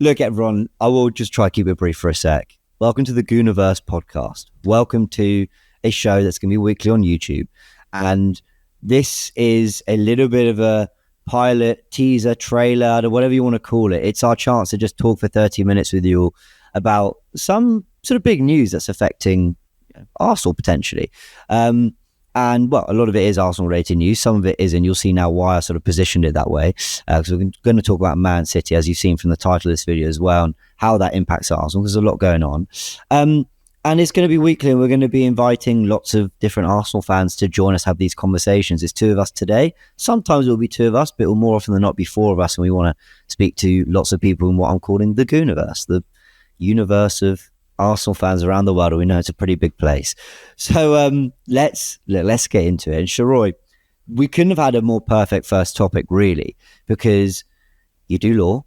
Look, everyone, I will just try to keep it brief for a sec. Welcome to the Goonerverse Podcast. Welcome to a show that's going to be weekly on YouTube. And this is a little bit of a pilot, teaser, trailer, whatever you want to call it. It's our chance to just talk for 30 minutes with you about some sort of big news that's affecting Arsenal potentially. And well, a lot of it is Arsenal related news. Some of it isn't. You'll see now why I sort of positioned it that way. Because we're going to talk about Man City, as you've seen from the title of this video as well, and how that impacts Arsenal. There's a lot going on. And it's going to be weekly, and we're going to be inviting lots of different Arsenal fans to join us, have these conversations. There's two of us today. Sometimes it'll be two of us, but it'll more often than not be four of us. And we want to speak to lots of people in what I'm calling the Goonerverse, the universe of Arsenal fans around the world. We know it's a pretty big place. So let's get into it. And Sheroy, we couldn't have had a more perfect first topic, really, because you do law,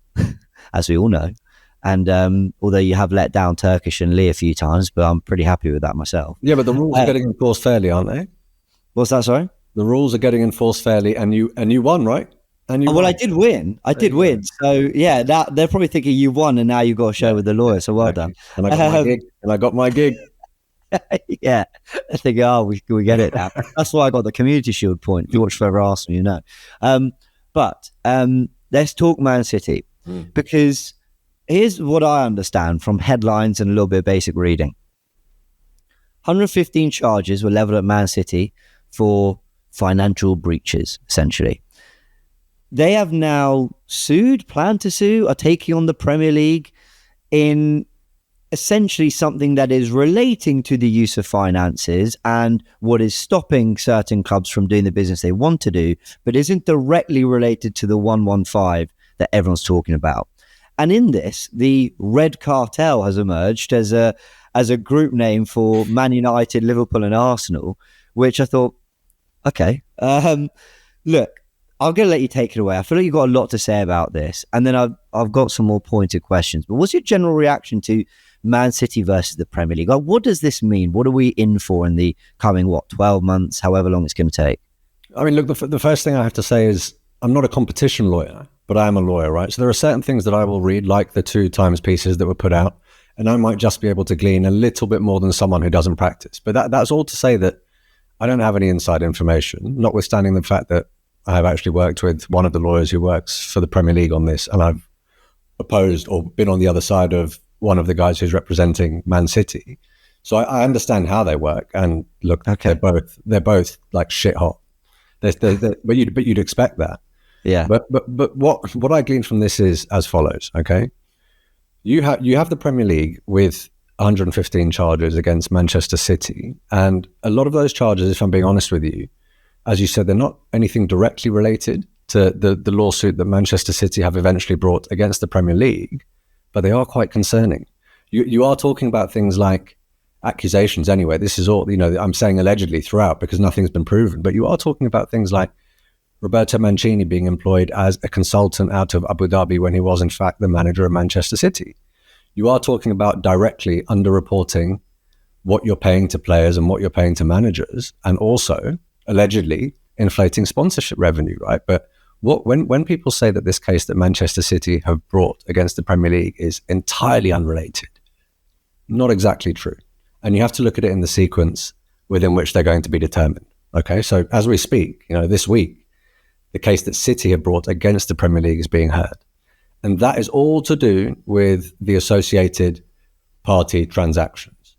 as we all know. And although you have let down Turkish and Lee a few times, but I'm pretty happy with that myself. Yeah, but the rules are getting enforced fairly, aren't they? What's that, sorry? The rules are getting enforced fairly, and you won, right? And you well, I did win. So yeah, that they're probably thinking you won, and now you've got a show with the lawyer. So well done. And I got my gig. Yeah, I think we get it now. That's why I got the Community Shield point. If you watch Forever Arsenal, you know. But let's talk Man City, because here's what I understand from headlines and a little bit of basic reading. 115 charges were leveled at Man City for financial breaches, essentially. They have now plan to sue, are taking on the Premier League in essentially something that is relating to the use of finances and what is stopping certain clubs from doing the business they want to do, but isn't directly related to the 115 that everyone's talking about. And in this, the Red Cartel has emerged as a group name for Man United, Liverpool and Arsenal, which I thought, okay, look, I'm going to let you take it away. I feel like you've got a lot to say about this. And then I've got some more pointed questions. But what's your general reaction to Man City versus the Premier League? Like, what does this mean? What are we in for in the coming, 12 months, however long it's going to take? I mean, look, the first thing I have to say is I'm not a competition lawyer, but I am a lawyer, right? So there are certain things that I will read, like the 2 Times pieces that were put out, and I might just be able to glean a little bit more than someone who doesn't practice. But that's all to say that I don't have any inside information, notwithstanding the fact that I have actually worked with one of the lawyers who works for the Premier League on this, and I've opposed or been on the other side of one of the guys who's representing Man City. So I understand how they work. And look, okay, they're both like shit hot. But you'd expect that. Yeah. But what I glean from this is as follows. Okay, you have the Premier League with 115 charges against Manchester City, and a lot of those charges, if I'm being honest with you, as you said, they're not anything directly related to the lawsuit that Manchester City have eventually brought against the Premier League, but they are quite concerning. You are talking about things like accusations anyway. This is all, I'm saying allegedly throughout because nothing's been proven, but you are talking about things like Roberto Mancini being employed as a consultant out of Abu Dhabi when he was in fact the manager of Manchester City. You are talking about directly underreporting what you're paying to players and what you're paying to managers, and also allegedly inflating sponsorship revenue, right? But when people say that this case that Manchester City have brought against the Premier League is entirely unrelated, not exactly true. And you have to look at it in the sequence within which they're going to be determined. Okay, so as we speak, this week, the case that City have brought against the Premier League is being heard. And that is all to do with the associated party transactions.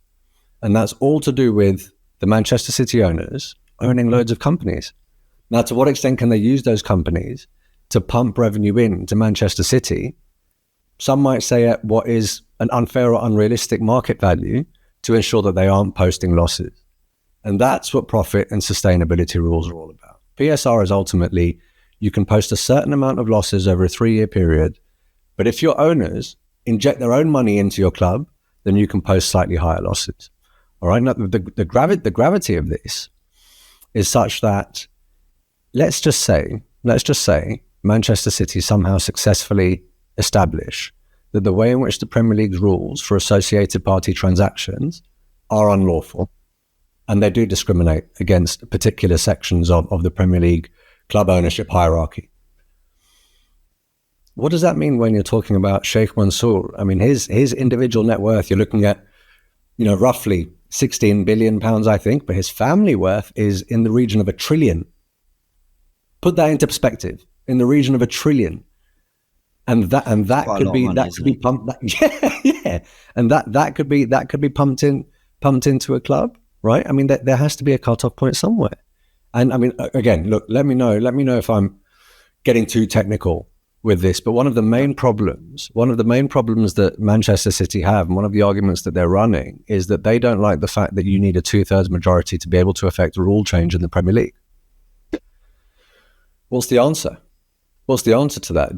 And that's all to do with the Manchester City owners owning loads of companies. Now, to what extent can they use those companies to pump revenue into Manchester City? Some might say at what is an unfair or unrealistic market value to ensure that they aren't posting losses. And that's what profit and sustainability rules are all about. PSR is ultimately, you can post a certain amount of losses over a 3-year period, but if your owners inject their own money into your club, then you can post slightly higher losses. All right. Now, the gravity of this is such that let's just say Manchester City somehow successfully establish that the way in which the Premier League's rules for associated party transactions are unlawful, and they do discriminate against particular sections of the Premier League club ownership hierarchy. what does that mean when you're talking about Sheikh Mansour? I mean, his individual net worth, you're looking at, roughly 16 billion pounds, I think, but his family worth is in the region of $1 trillion. Put that into perspective, in the region of $1 trillion. And that could be pumped. And that could be pumped into a club, right? I mean, there has to be a cutoff point somewhere. And I mean, again, look, let me know if I'm getting too technical with this. But one of the main problems that Manchester City have, and one of the arguments that they're running, is that they don't like the fact that you need a 2/3 majority to be able to affect a rule change in the Premier League. What's the answer? What's the answer to that?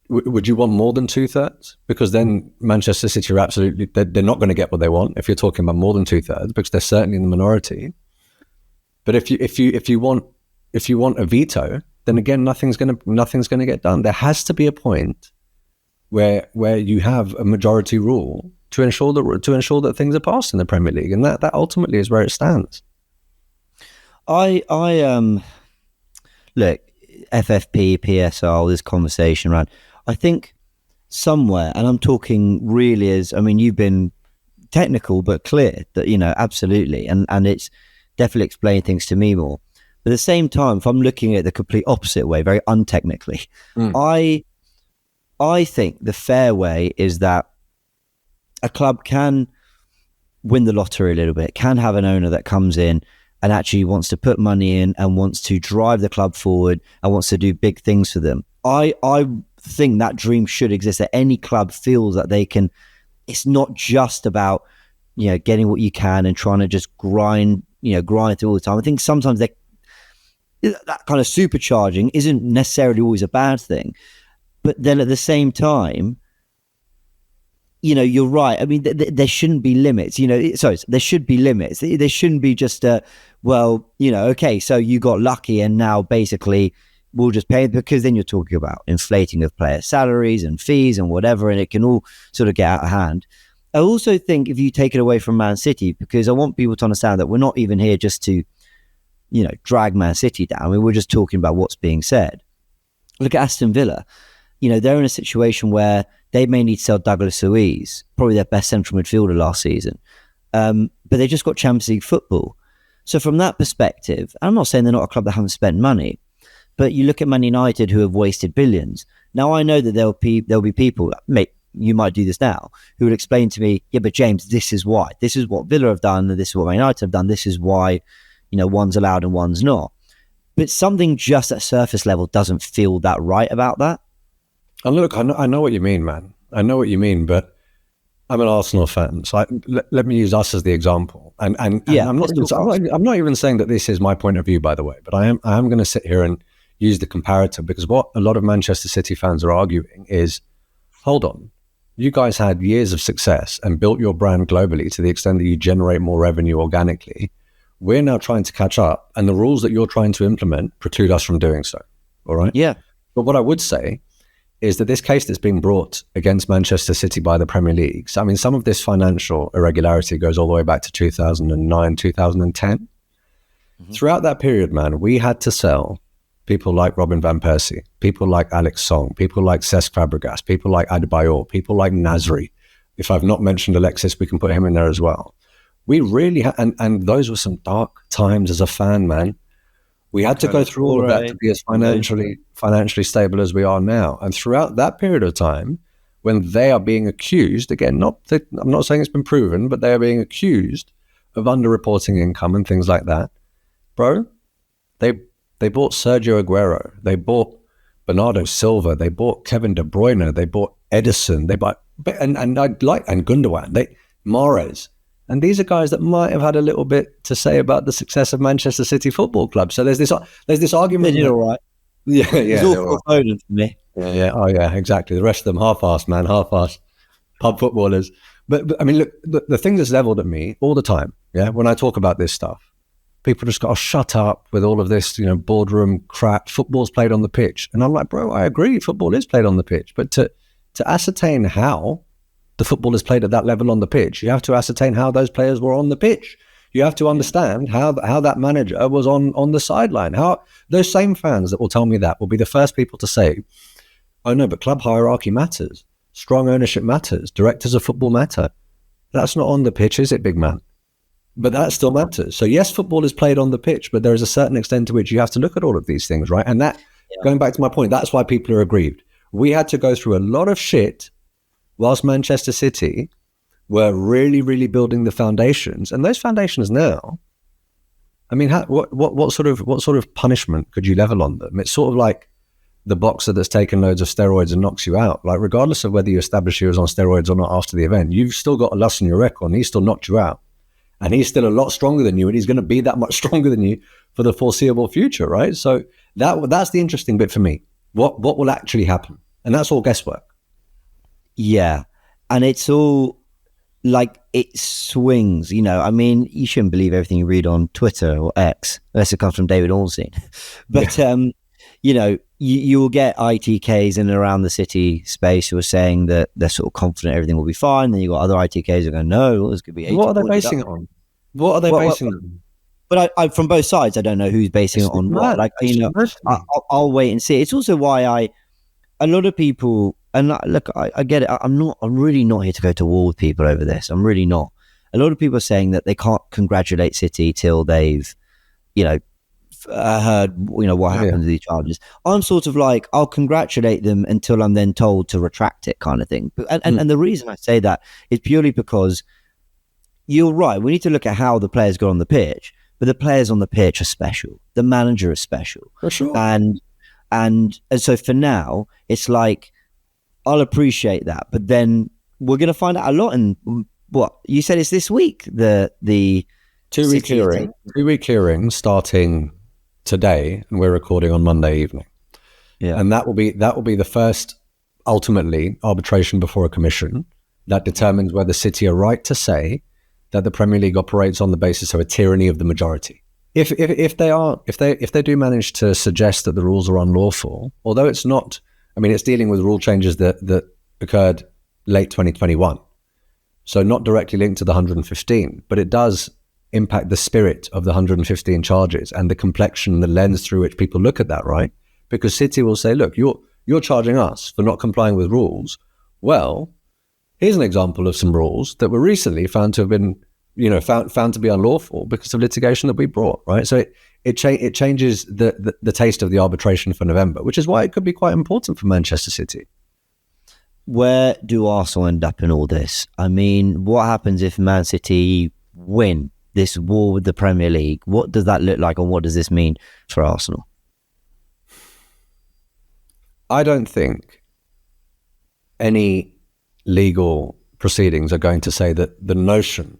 Would you want more than 2/3? Because then Manchester City are absolutely, they're not going to get what they want if you're talking about more than 2/3, because they're certainly in the minority. But if you want a veto, then again, nothing's going to get done. There has to be a point where you have a majority rule to ensure that things are passed in the Premier League, and that ultimately is where it stands. Look, FFP, PSR, this conversation, right? I think somewhere, and I'm talking really you've been technical but clear that, absolutely, and it's definitely explained things to me more. But at the same time, if I'm looking at the complete opposite way, very untechnically, I think the fair way is that a club can win the lottery a little bit, can have an owner that comes in and actually wants to put money in and wants to drive the club forward and wants to do big things for them. I think that dream should exist, that any club feels that they can. It's not just about, getting what you can and trying to just grind through all the time. I think sometimes that kind of supercharging isn't necessarily always a bad thing. But then at the same time, you're right. I mean, there shouldn't be limits. There should be limits. There shouldn't be just okay, so you got lucky and now basically we'll just pay, because then you're talking about inflating of player salaries and fees and whatever, and it can all sort of get out of hand. I also think if you take it away from Man City, because I want people to understand that we're not even here just to, drag Man City down. I mean, we're just talking about what's being said. Look at Aston Villa. They're in a situation where they may need to sell Douglas Luiz, probably their best central midfielder last season. But they just got Champions League football. So from that perspective, I'm not saying they're not a club that haven't spent money, but you look at Man United, who have wasted billions. Now, I know that there'll be people, mate, you might do this now, who would explain to me, yeah, but James, this is why. This is what Villa have done, and this is what Man United have done. This is why, one's allowed and one's not. But something just at surface level doesn't feel that right about that. And look, I know what you mean, man. I know what you mean, but I'm an Arsenal fan, so let me use us as the example. And I'm not even saying that this is my point of view, by the way, but I am going to sit here and use the comparator, because what a lot of Manchester City fans are arguing is, hold on, you guys had years of success and built your brand globally to the extent that you generate more revenue organically. We're now trying to catch up, and the rules that you're trying to implement preclude us from doing so. All right? Yeah. But what I would say is that this case that's being brought against Manchester City by the Premier League, so, I mean, some of this financial irregularity goes all the way back to 2009, 2010. Mm-hmm. Throughout that period, man, we had to sell people like Robin van Persie, people like Alex Song, people like Cesc Fabregas, people like Adebayor, people like Nasri. If I've not mentioned Alexis, we can put him in there as well. We really and those were some dark times as a fan, man. We had to go through all of that to be as financially stable as we are now. And throughout that period of time, when they are being accused, again, I'm not saying it's been proven, but they are being accused of underreporting income and things like that. Bro, they bought Sergio Aguero, they bought Bernardo Silva, they bought Kevin De Bruyne, they bought Edison, they bought and Gundogan, Mahrez. And these are guys that might have had a little bit to say about the success of Manchester City Football Club. So there's this argument. They did all right. Yeah. It's all Foden for me. Yeah. Oh, yeah, exactly. The rest of them half-assed pub footballers. But I mean, look, the thing that's leveled at me all the time, yeah, when I talk about this stuff, people just got to shut up with all of this, boardroom crap. Football's played on the pitch. And I'm like, bro, I agree. Football is played on the pitch. But to ascertain how the football is played at that level on the pitch, you have to ascertain how those players were on the pitch. You have to understand how that manager was on the sideline. How those same fans that will tell me that will be the first people to say, Oh no, but club hierarchy matters. Strong ownership matters. Directors of football matter. That's not on the pitch, is it, big man? But that still matters. So yes, football is played on the pitch, but there is a certain extent to which you have to look at all of these things, right? And that, going back to my point, that's why people are aggrieved. We had to go through a lot of shit whilst Manchester City were really, really building the foundations. And those foundations now, I mean, what sort of punishment could you level on them? It's sort of like the boxer that's taken loads of steroids and knocks you out. Like, regardless of whether you establish he was on steroids or not after the event, you've still got a loss in your record, and he still knocked you out. And he's still a lot stronger than you, and he's going to be that much stronger than you for the foreseeable future, right? So that's the interesting bit for me. What will actually happen? And that's all guesswork. Yeah. And it's all like, it swings, you know. I mean, you shouldn't believe everything you read on Twitter or X, unless it comes from David Ornstein. But, you know, you will get ITKs in and around the City space who are saying that they're sort of confident everything will be fine. Then you've got other ITKs who go, no, this could be 80. What are they basing it on? What are they basing it on? But I from both sides, I don't know who's basing it on what. Like, you know, I'll wait and see. It's also why a lot of people, and look, I get it. I'm really not here to go to war with people over this. I'm really not. A lot of people are saying that they can't congratulate City till they've, you know, heard, you know, what happened to these charges. I'm sort of like, I'll congratulate them until I'm then told to retract it, kind of thing. And the reason I say that is purely because you're right. We need to look at how the players got on the pitch, but the players on the pitch are special. The manager is special. For sure. And so for now, it's like, I'll appreciate that, but then we're going to find out a lot. And what you said is this week, the 2-week hearing, 2-week hearing starting today, and we're recording on Monday evening. Yeah, and that will be the first, ultimately, arbitration before a commission that determines whether City are right to say that the Premier League operates on the basis of a tyranny of the majority. If they do manage to suggest that the rules are unlawful, although it's not, I mean, it's dealing with rule changes that occurred late 2021, so not directly linked to the 115, but it does impact the spirit of the 115 charges and the complexion, the lens through which people look at that, right? Because City will say, look, you're charging us for not complying with rules. Well, here's an example of some rules that were recently found to have been, you know, found to be unlawful because of litigation that we brought, right? So it changes the taste of the arbitration for November, which is why it could be quite important for Manchester City. Where do Arsenal end up in all this? I mean, what happens if Man City win this war with the Premier League? What does that look like, and what does this mean for Arsenal? I don't think any legal proceedings are going to say that the notion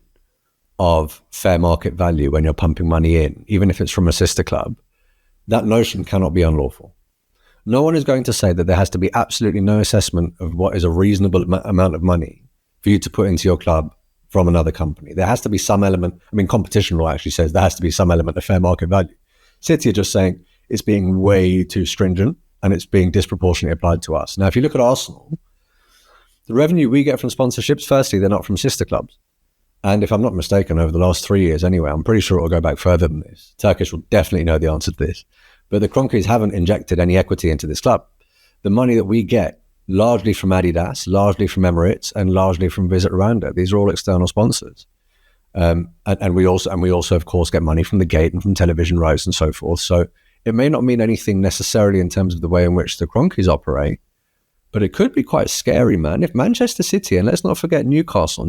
of fair market value when you're pumping money in, even if it's from a sister club, that notion cannot be unlawful. No one is going to say that there has to be absolutely no assessment of what is a reasonable amount of money for you to put into your club from another company. There has to be some element, I mean, competition law actually says there has to be some element of fair market value. City are just saying it's being way too stringent and it's being disproportionately applied to us. Now, if you look at Arsenal, the revenue we get from sponsorships, firstly, they're not from sister clubs. And if I'm not mistaken, over the last 3 years anyway, I'm pretty sure it'll go back further than this. Turkish will definitely know the answer to this. But the Kroenkes haven't injected any equity into this club. The money that we get, largely from Adidas, largely from Emirates, and largely from Visit Rwanda, these are all external sponsors. And we also, of course, get money from the gate and from television rights and so forth. So it may not mean anything necessarily in terms of the way in which the Kroenkes operate, but it could be quite scary, man. If Manchester City, and let's not forget Newcastle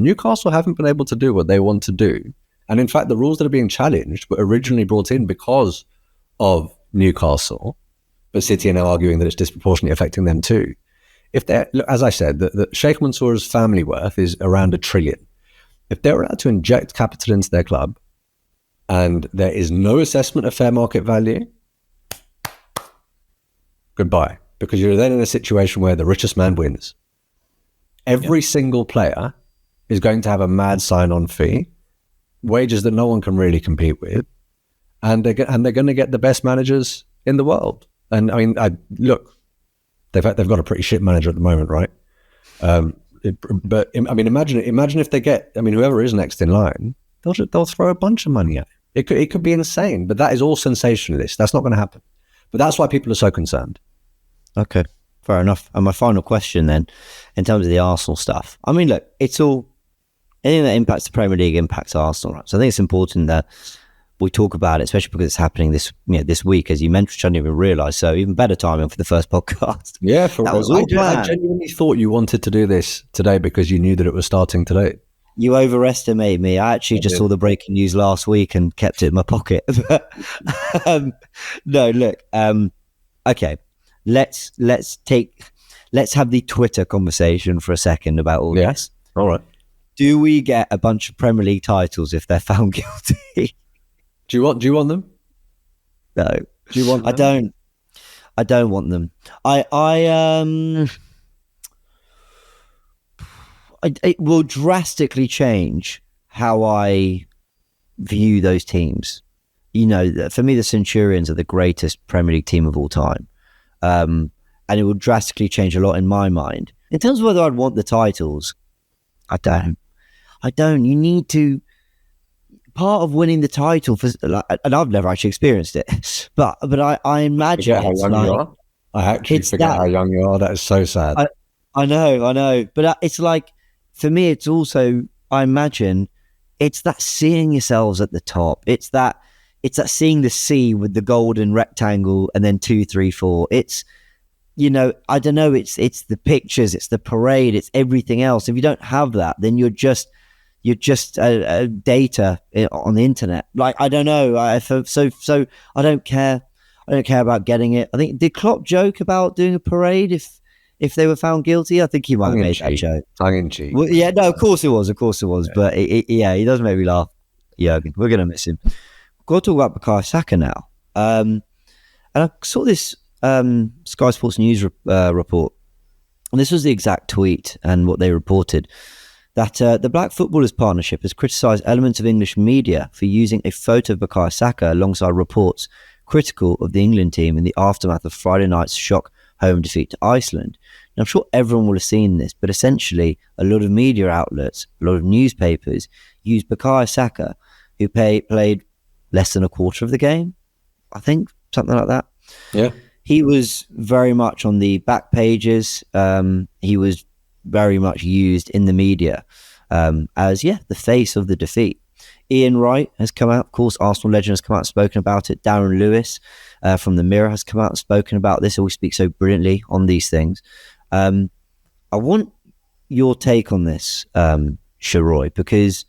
haven't been able to do what they want to do. And in fact, the rules that are being challenged were originally brought in because of Newcastle, but City are now arguing that it's disproportionately affecting them too. If they're, as I said, the Sheikh Mansour's family worth is around $1 trillion. If they're allowed to inject capital into their club and there is no assessment of fair market value, goodbye. Because you're then in a situation where the richest man wins. Every single player is going to have a mad sign-on fee, wages that no one can really compete with, and they're going to get the best managers in the world. And I mean, look, they've got a pretty shit manager at the moment, right? But I mean, imagine if they get, I mean, whoever is next in line, they'll throw a bunch of money at it. It could be insane, but that is all sensationalist. That's not going to happen. But that's why people are so concerned. Okay, Fair enough. And my final question then, in terms of the Arsenal stuff. I mean, look, it's all, anything that impacts the Premier League impacts Arsenal, right? So I think it's important that we talk about it, especially because it's happening this week, as you mentioned, which I didn't even realise. So even better timing for the first podcast. Yeah, I genuinely thought you wanted to do this today because you knew that it was starting today. You overestimate me. I actually just saw the breaking news last week and kept it in my pocket. No, look. Okay, let's have the Twitter conversation for a second about all this. All right. Do we get a bunch of Premier League titles if they're found guilty? Do you want them? No. Do you want them? I don't want them. It will drastically change how I view those teams. You know, for me, the Centurions are the greatest Premier League team of all time. And it will drastically change a lot in my mind. In terms of whether I'd want the titles, I don't. You need to... Part of winning the title, and I've never actually experienced it, but I imagine how young you are. I actually forget how young you are. That is so sad. I know. But it's like, for me, it's also, I imagine, it's that seeing yourselves at the top. It's that seeing the C with the golden rectangle and then 2, 3, 4. It's, you know, I don't know. It's the pictures, it's the parade, it's everything else. If you don't have that, then you're just data on the internet. Like, I don't know. So I don't care. I don't care about getting it. I think, did Klopp joke about doing a parade if they were found guilty? I think he might have made that joke. Tongue in cheek. Well, yeah, no, of course it was. Yeah. But he does make me laugh. Jurgen, we're going to miss him. We've got to talk about Bukayo Saka now. And I saw this Sky Sports News report, and this was the exact tweet and what they reported, that the Black Footballers Partnership has criticised elements of English media for using a photo of Bukayo Saka alongside reports critical of the England team in the aftermath of Friday night's shock home defeat to Iceland. And I'm sure everyone will have seen this, but essentially a lot of media outlets, a lot of newspapers used Bukayo Saka, who played less than a quarter of the game, I think, something like that. Yeah. He was very much on the back pages. He was very much used in the media as the face of the defeat. Ian Wright has come out, of course, Arsenal legend, has come out and spoken about it. Darren Lewis from the Mirror has come out and spoken about this. Always speaks so brilliantly on these things. I want your take on this, Sheroy, because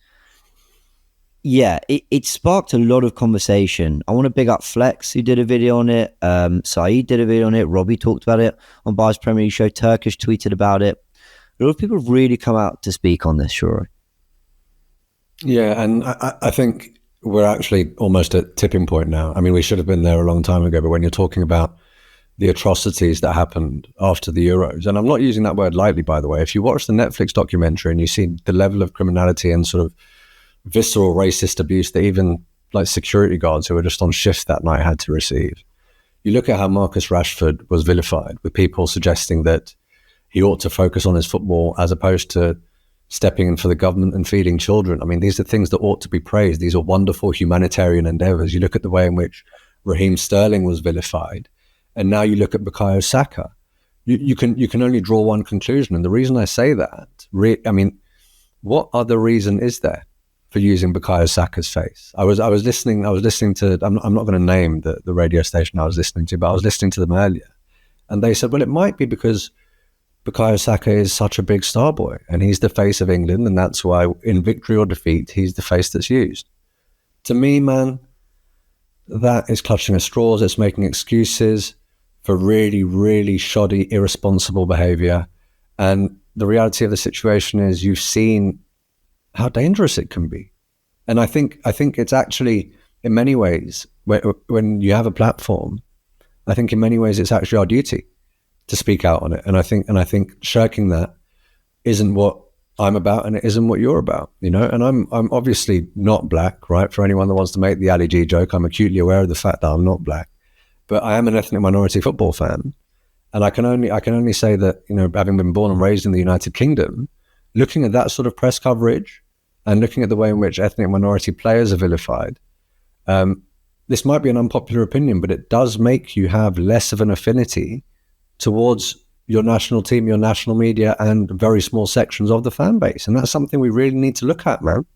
it sparked a lot of conversation. I want to big up Flex, who did a video on it. Saeed did a video on it. Robbie talked about it on Bayern's Premier League show. Turkish tweeted about it. A lot of people have really come out to speak on this, Sheroy. Yeah, and I think we're actually almost at tipping point now. I mean, we should have been there a long time ago, but when you're talking about the atrocities that happened after the Euros, and I'm not using that word lightly, by the way. If you watch the Netflix documentary and you see the level of criminality and sort of visceral racist abuse that even like security guards who were just on shift that night had to receive. You look at how Marcus Rashford was vilified, with people suggesting that he ought to focus on his football as opposed to stepping in for the government and feeding children. I mean, these are things that ought to be praised. These are wonderful humanitarian endeavors. You look at the way in which Raheem Sterling was vilified, and now you look at Bukayo Saka. You can only draw one conclusion, and the reason I say that, what other reason is there for using Bukayo Saka's face? I was listening to, I'm not going to name the radio station I was listening to, but I was listening to them earlier, and they said, well, it might be because Bukayo Saka is such a big star boy and he's the face of England, and that's why in victory or defeat he's the face that's used. To me, man, that is clutching at straws. It's making excuses for really, really shoddy, irresponsible behavior. And the reality of the situation is you've seen how dangerous it can be. And I think it's actually, in many ways, when you have a platform, I think in many ways it's actually our duty to speak out on it. And I think shirking that isn't what I'm about, and it isn't what you're about, you know. And I'm obviously not black, right? For anyone that wants to make the Ali G joke, I'm acutely aware of the fact that I'm not black, but I am an ethnic minority football fan. And I can only say that, you know, having been born and raised in the United Kingdom, looking at that sort of press coverage and looking at the way in which ethnic minority players are vilified, this might be an unpopular opinion, but it does make you have less of an affinity towards your national team, your national media, and very small sections of the fan base. And that's something we really need to look at, man.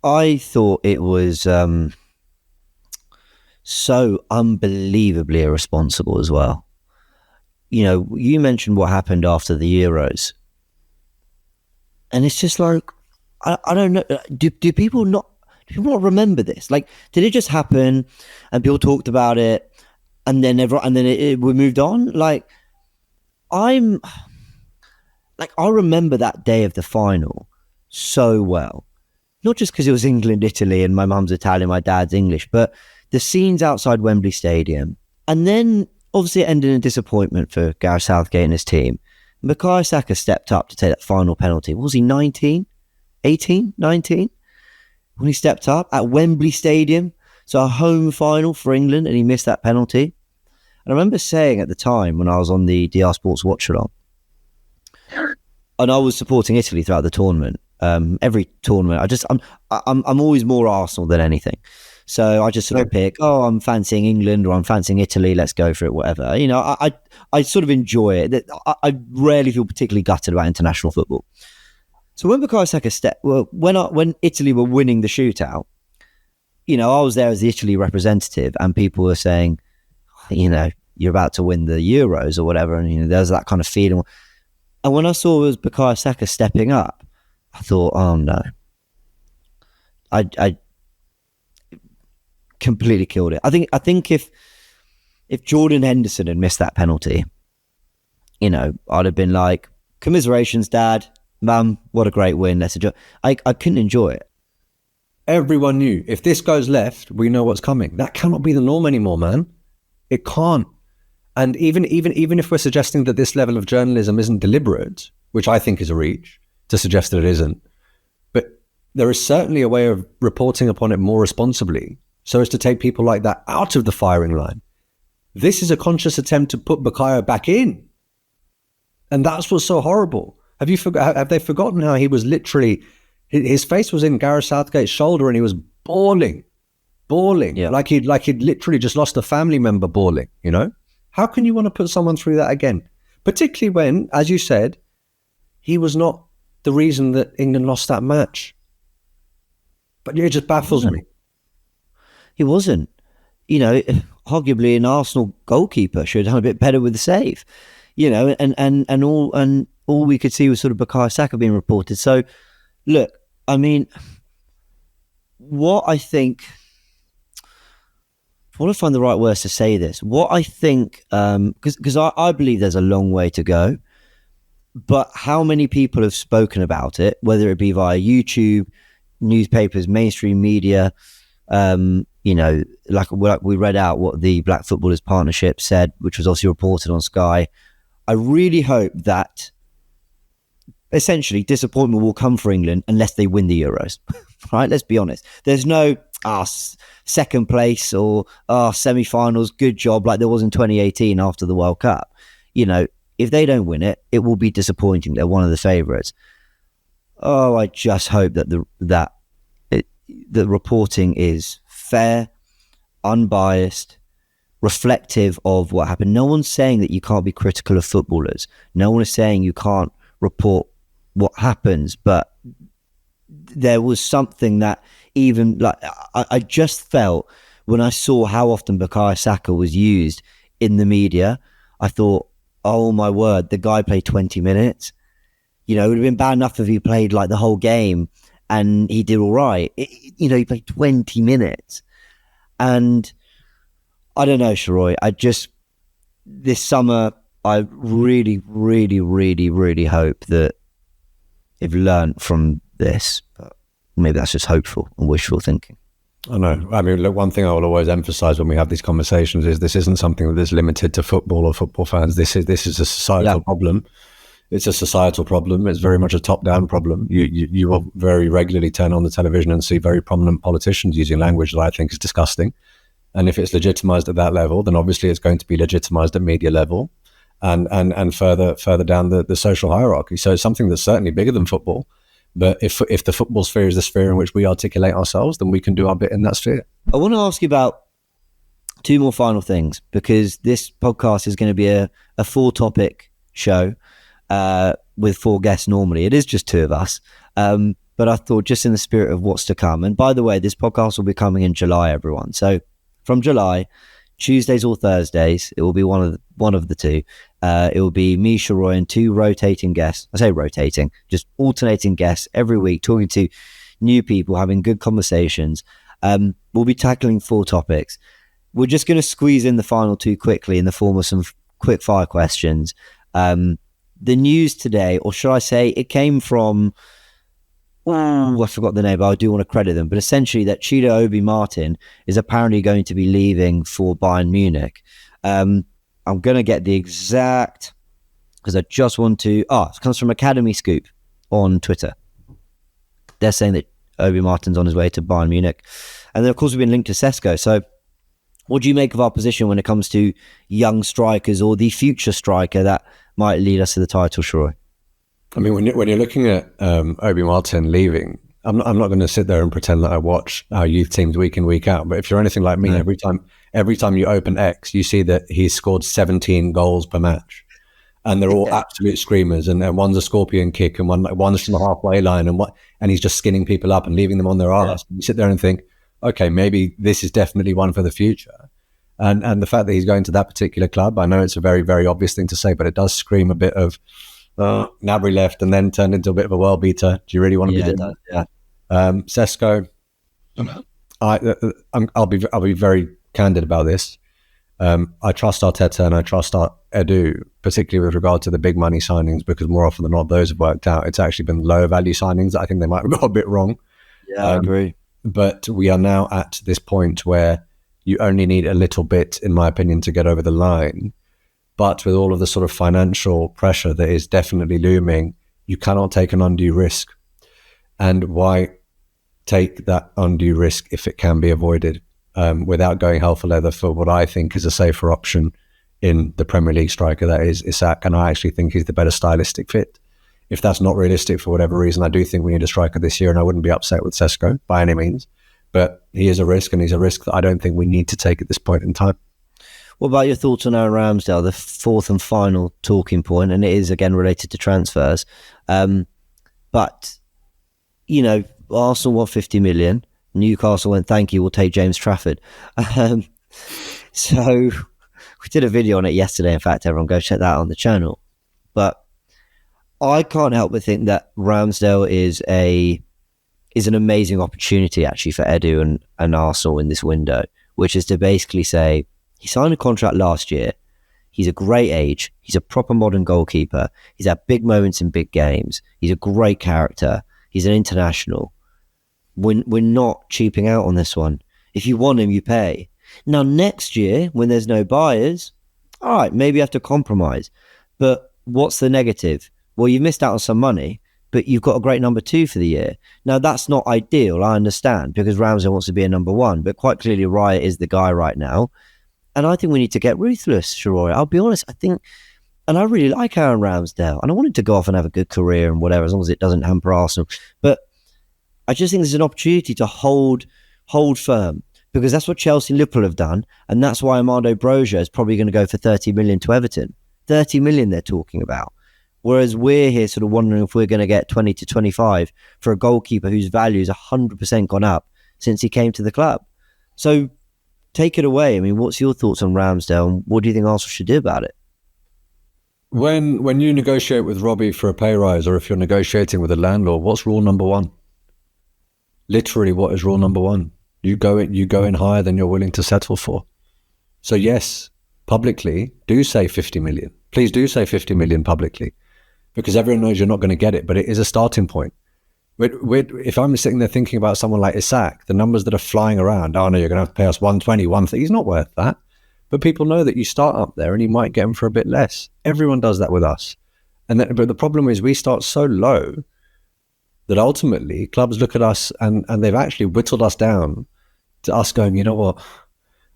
I thought it was so unbelievably irresponsible as well. You know, you mentioned what happened after the Euros. And it's just like, I don't know. Do people not remember this? Like, did it just happen and people talked about it and then we moved on? Like, I remember that day of the final so well. Not just because it was England, Italy, and my mum's Italian, my dad's English, but the scenes outside Wembley Stadium. And then, obviously, it ended in disappointment for Gareth Southgate and his team. Bukayo Saka stepped up to take that final penalty. What was he, 19? 18? 19? When he stepped up at Wembley Stadium. So a home final for England, and he missed that penalty. And I remember saying at the time when I was on the DR Sports watch-along, and I was supporting Italy throughout the tournament. Every tournament, I'm always more Arsenal than anything. So I just sort of pick, I'm fancying England or I'm fancying Italy, let's go for it, whatever. You know, I sort of enjoy it. I rarely feel particularly gutted about international football. So when Bukayo Saka when Italy were winning the shootout, you know, I was there as the Italy representative and people were saying, you know, you're about to win the Euros or whatever. And, you know, there's that kind of feeling. And when I saw it was Bukayo Saka stepping up, I thought, oh no. I completely killed it. I think if Jordan Henderson had missed that penalty, you know, I'd have been like, commiserations, Dad, Mum, what a great win. Let's enjoy. I couldn't enjoy it. Everyone knew if this goes left, we know what's coming. That cannot be the norm anymore, man. It can't. And even if we're suggesting that this level of journalism isn't deliberate, which I think is a reach to suggest that it isn't, but there is certainly a way of reporting upon it more responsibly so as to take people like that out of the firing line. This is a conscious attempt to put Bukayo back in. And that's what's so horrible. Have they forgotten how he was literally, his face was in Gareth Southgate's shoulder and he was bawling, yeah. like he'd literally just lost a family member bawling, you know? How can you want to put someone through that again? Particularly when, as you said, he was not the reason that England lost that match. But it just baffles me. He wasn't. You know, arguably an Arsenal goalkeeper should have done a bit better with the save. You know, and all we could see was sort of Bukayo Saka being reported. So, look, I mean, what I think, I want to find the right words to say this. What I think, because I believe there's a long way to go, but how many people have spoken about it, whether it be via YouTube, newspapers, mainstream media, you know, like we read out what the Black Footballers Partnership said, which was also reported on Sky. I really hope that essentially disappointment will come for England unless they win the Euros, right? Let's be honest. There's no second place or semi-finals, good job, like there was in 2018 after the World Cup. You know, if they don't win it, it will be disappointing. They're one of the favourites. Oh, I just hope that the reporting is fair, unbiased, reflective of what happened. No one's saying that you can't be critical of footballers. No one is saying you can't report what happens, but there was something that even like I just felt when I saw how often Bukayo Saka was used in the media. I thought, oh my word, the guy played 20 minutes. You know, it would have been bad enough if he played like the whole game and he did all right. You know, he played 20 minutes. And I don't know, Sheroy, this summer, I really, really, really, really hope that they've learned from this. But maybe that's just hopeful and wishful thinking. I know. I mean, look, one thing I will always emphasize when we have these conversations is this isn't something that is limited to football or football fans. This is a societal problem. It's a societal problem. It's very much a top-down problem. You will very regularly turn on the television and see very prominent politicians using language that I think is disgusting. And if it's legitimized at that level, then obviously it's going to be legitimized at media level and further down the social hierarchy. So it's something that's certainly bigger than football. But if the football sphere is the sphere in which we articulate ourselves, then we can do our bit in that sphere. I want to ask you about two more final things, because this podcast is going to be a 4-topic show with 4 guests normally. It is just 2 of us. But I thought, just in the spirit of what's to come, and by the way, this podcast will be coming in July, everyone. So from July, Tuesdays or Thursdays, it will be one of the two. It will be me, Sheroy, and 2 rotating guests. I say rotating, just alternating guests every week, talking to new people, having good conversations. We'll be tackling 4 topics. We're just going to squeeze in the final 2 quickly in the form of some quick fire questions. The news today, or should I say, it came from, I forgot the name, but I do want to credit them. But essentially, that Chido Obi Martin is apparently going to be leaving for Bayern Munich. I'm going to get the exact, because I just want to. It comes from Academy Scoop on Twitter. They're saying that Obi Martin's on his way to Bayern Munich, and then of course we've been linked to Sesko. So, what do you make of our position when it comes to young strikers or the future striker that might lead us to the title, Sheroy? I mean, when you're looking at Obi Martin leaving, I'm not going to sit there and pretend that I watch our youth teams week in, week out. But if you're anything like me, every time you open X, you see that he's scored 17 goals per match, and they're all absolute screamers. And one's a scorpion kick, and one's from the halfway line, and he's just skinning people up and leaving them on their arse. You sit there and think, okay, maybe this is definitely one for the future. And the fact that he's going to that particular club, I know it's a very, very obvious thing to say, but it does scream a bit of Gnabry left and then turned into a bit of a world beater. Do you really want to be doing that? Yeah. Sesko, I'll be very candid about this. I trust Arteta and I trust Edu, particularly with regard to the big money signings, because more often than not, those have worked out. It's actually been low value signings that I think they might have got a bit wrong. Yeah, I agree. But we are now at this point where you only need a little bit, in my opinion, to get over the line. But with all of the sort of financial pressure that is definitely looming, you cannot take an undue risk. And why take that undue risk if it can be avoided without going hell for leather for what I think is a safer option in the Premier League striker, that is Isak, and I actually think he's the better stylistic fit. If that's not realistic for whatever reason, I do think we need a striker this year, and I wouldn't be upset with Sesko by any means. But he is a risk, and he's a risk that I don't think we need to take at this point in time. What about your thoughts on Aaron Ramsdale, the 4th and final talking point? And it is, again, related to transfers. But, you know, Arsenal want 50 million. Newcastle went, thank you, we'll take James Trafford. So we did a video on it yesterday. In fact, everyone go check that out on the channel. But I can't help but think that Ramsdale is an amazing opportunity, actually, for Edu and Arsenal in this window, which is to basically say, he signed a contract last year. He's a great age. He's a proper modern goalkeeper. He's had big moments in big games. He's a great character. He's an international. We're not cheaping out on this one. If you want him, you pay. Now, next year, when there's no buyers, all right, maybe you have to compromise. But what's the negative? Well, you missed out on some money, but you've got a great number 2 for the year. Now, that's not ideal, I understand, because Ramsdale wants to be a number 1, but quite clearly Raya is the guy right now. And I think we need to get ruthless, Sheroy. I'll be honest, I think, and I really like Aaron Ramsdale, and I want him to go off and have a good career and whatever, as long as it doesn't hamper Arsenal. But I just think there's an opportunity to hold firm, because that's what Chelsea and Liverpool have done, and that's why Armando Broja is probably going to go for 30 million to Everton. 30 million they're talking about. Whereas we're here sort of wondering if we're going to get 20 to 25 for a goalkeeper whose value is 100% gone up since he came to the club. So take it away. I mean, what's your thoughts on Ramsdale, and what do you think Arsenal should do about it? When you negotiate with Robbie for a pay rise, or if you're negotiating with a landlord, what's rule number 1? Literally, what is rule number 1? You go in higher than you're willing to settle for. So yes, publicly, do say 50 million. Please do say 50 million publicly, because everyone knows you're not going to get it, but it is a starting point. If I'm sitting there thinking about someone like Isak, the numbers that are flying around, oh no, you're going to have to pay us 120, 130. He's not worth that. But people know that you start up there and you might get him for a bit less. Everyone does that with us. But the problem is we start so low that ultimately clubs look at us and they've actually whittled us down to us going, you know what,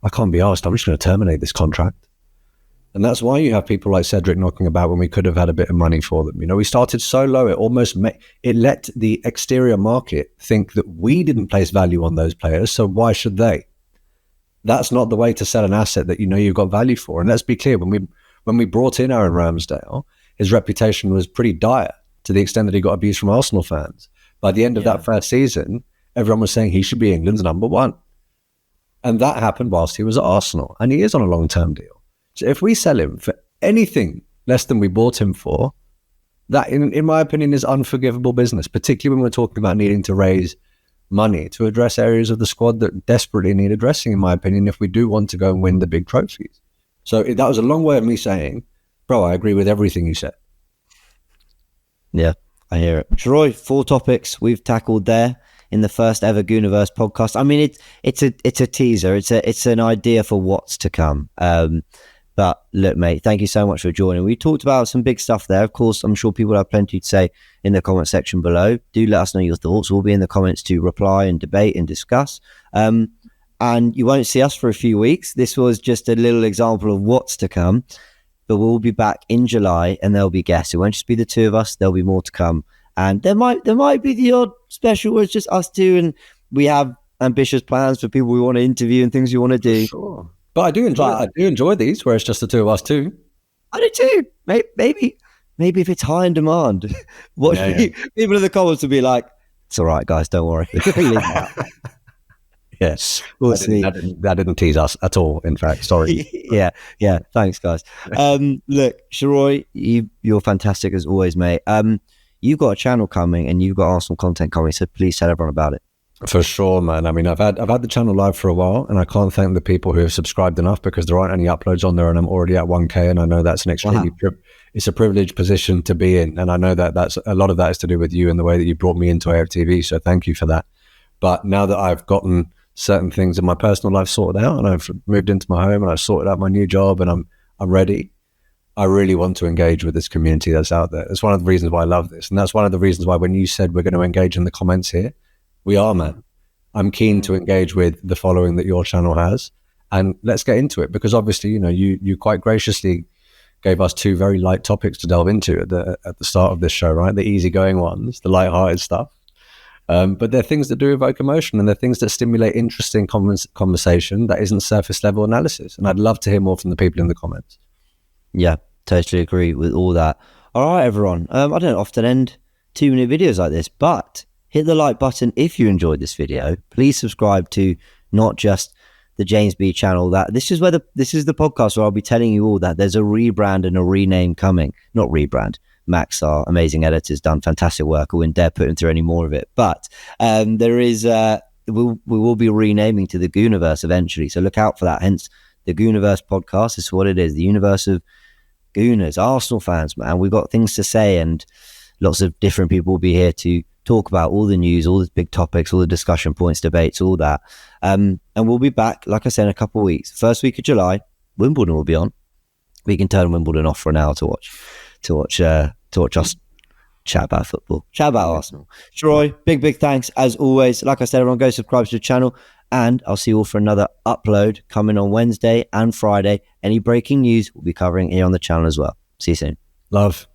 I can't be arsed. I'm just going to terminate this contract. And that's why you have people like Cedric knocking about when we could have had a bit of money for them. You know, we started so low, it almost it let the exterior market think that we didn't place value on those players, so why should they? That's not the way to sell an asset that you know you've got value for. And let's be clear, when we brought in Aaron Ramsdale, his reputation was pretty dire to the extent that he got abuse from Arsenal fans. By the end of that first season, everyone was saying he should be England's number one. And that happened whilst he was at Arsenal, and he is on a long-term deal. So if we sell him for anything less than we bought him for, that, in my opinion, is unforgivable business, particularly when we're talking about needing to raise money to address areas of the squad that desperately need addressing, in my opinion, if we do want to go and win the big trophies. So that was a long way of me saying, bro, I agree with everything you said. Yeah, I hear it. Sheroy, 4 topics we've tackled there in the first ever Goonerverse podcast. I mean, it's a teaser. It's an idea for what's to come. But look, mate, thank you so much for joining. We talked about some big stuff there. Of course, I'm sure people have plenty to say in the comment section below. Do let us know your thoughts. We'll be in the comments to reply and debate and discuss. And you won't see us for a few weeks. This was just a little example of what's to come. But we'll be back in July, and there'll be guests. It won't just be the 2 of us. There'll be more to come. And there might be the odd special where it's just us 2, and we have ambitious plans for people we want to interview and things we want to do. Sure. But I do enjoy these where it's just the 2 of us too. I do too. Maybe if it's high in demand, people in the comments will be like, "It's all right, guys. Don't worry." Yes, we'll see. That didn't tease us at all. In fact, sorry. yeah. Thanks, guys. Look, Sheroy, you're fantastic as always, mate. You've got a channel coming and you've got Arsenal content coming, so please tell everyone about it. For sure, man. I mean, I've had the channel live for a while, and I can't thank the people who have subscribed enough, because there aren't any uploads on there, and I'm already at 1K, and I know that's an extremely it's a privileged position to be in, and I know that that's a lot of that is to do with you and the way that you brought me into AFTV. So thank you for that. But now that I've gotten certain things in my personal life sorted out, and I've moved into my home, and I've sorted out my new job, and I'm ready, I really want to engage with this community that's out there. It's one of the reasons why I love this, and that's one of the reasons why when you said we're going to engage in the comments here, we are, man. I'm keen to engage with the following that your channel has, and let's get into it, because obviously, you know, you quite graciously gave us 2 very light topics to delve into at the start of this show, right? The easygoing ones, the lighthearted stuff. But they're things that do evoke emotion, and they're things that stimulate interesting conversation that isn't surface level analysis. And I'd love to hear more from the people in the comments. Yeah, totally agree with all that. All right, everyone. I don't often end too many videos like this, but hit the like button if you enjoyed this video. Please subscribe to not just the James B channel. This is the podcast where I'll be telling you all that there's a rebrand and a rename coming. Not rebrand. Max, our amazing editor, has done fantastic work. I wouldn't dare put him through any more of it. But there is we will be renaming to the Goonerverse eventually. So look out for that. Hence the Goonerverse podcast. This is what it is. The universe of Gooners, Arsenal fans, man. We've got things to say, and lots of different people will be here to talk about all the news, all the big topics, all the discussion points, debates, all that. And we'll be back, like I said, in a couple of weeks. First week of July, Wimbledon will be on. We can turn Wimbledon off for an hour to watch us chat about football, chat about Arsenal. Sheroy, big thanks as always. Like I said, everyone go subscribe to the channel, and I'll see you all for another upload coming on Wednesday and Friday. Any breaking news we'll be covering here on the channel as well. See you soon. Love.